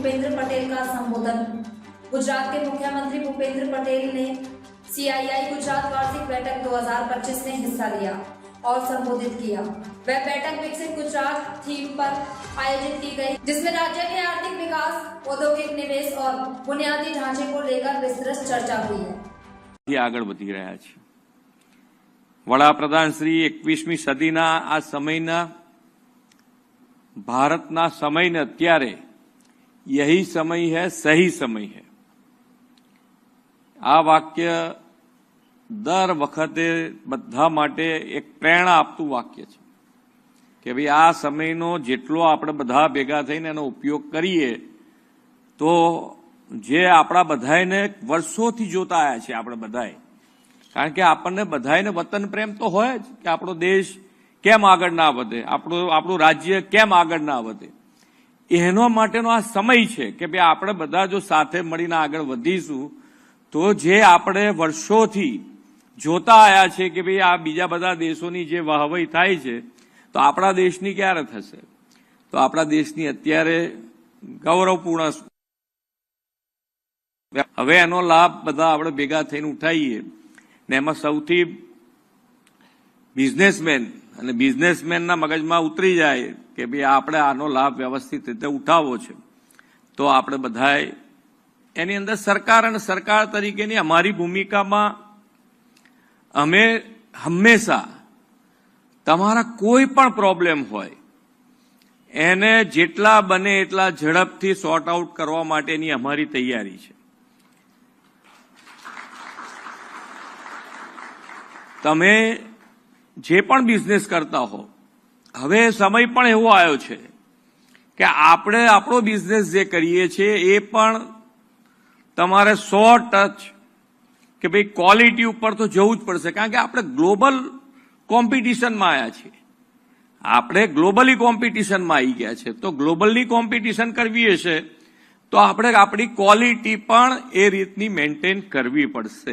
भूपेंद्र पटेल का संबोधन। गुजरात के मुख्यमंत्री भूपेंद्र पटेल ने CII गुजरात वार्षिक बैठक 2025 में हिस्सा लिया और संबोधित किया। वह बैठक विकसित गुजरात थीम पर आयोजित की गई, जिसमें राज्य के आर्थिक विकास, औद्योगिक निवेश और बुनियादी ढांचे को लेकर विस्तृत चर्चा हुई है। આગળ વધી રહ્યા છે। વડાપ્રધાન શ્રી 21મી સદીના આ સમયના ભારતના સમયને અત્યારે यही समय है, सही समय है। આ વાક્ય દર વખતે બધા માટે એક પ્રેરણા આપતું વાક્ય છે કે ભાઈ આ સમયનો જેટલો આપણે બધા ભેગા થઈને એનો ઉપયોગ કરીએ તો જે આપણા બધાને વર્ષોથી જોતા આવ્યા છે આપણે બધાએ, કારણ કે આપણને બધાને વતન પ્રેમ તો હોય જ કે આપણો દેશ કેમ આગળ ના વધે, આપણું રાજ્ય કેમ આગળ ના વધે। એનો માટેનો આ સમય છે કે ભાઈ આપણે બધા જો સાથે મળીને આગળ વધીશું તો જે આપણે વર્ષોથી જોતા આવ્યા છે કે ભાઈ આ બીજા બધા દેશોની જે વાહવાઈ થાય છે તો આપણા દેશની ક્યારે થશે? તો આપણા દેશની અત્યારે ગૌરવપૂર્ણ હવે એનો લાભ બધા આપણે ભેગા થઈને ઉઠાઈએ ને એમાં સૌથી બિઝનેસમેન અને બિઝનેસમેનના મગજમાં ઉતરી જાય કે ભાઈ આપણે આનો લાભ વ્યવસ્થિત રીતે ઉઠાવવો છે તો આપણે બધાએ એની અંદર સરકાર અને સરકાર તરીકેની અમારી ભૂમિકામાં અમે હંમેશા તમારા કોઈ પણ પ્રોબ્લેમ હોય એને જેટલા બને એટલા ઝડપથી સોર્ટ આઉટ કરવા માટેની અમારી તૈયારી છે। તમે જે પણ બિઝનેસ કરતા હો, હવે સમય પણ એવો આવ્યો છે કે આપણે આપણો બિઝનેસ જે કરીએ છીએ એ પણ તમારે 100% કે ભાઈ ક્વોલિટી ઉપર તો જવું જ પડશે, કારણ કે આપણે ગ્લોબલ કોમ્પિટિશનમાં આવ્યા છીએ, આપણે ગ્લોબલી કોમ્પિટિશનમાં આવી ગયા છે। તો ગ્લોબલની કોમ્પિટિશન કરવી હશે તો આપણે આપણી ક્વોલિટી પણ એ રીતની મેન્ટેન કરવી પડશે।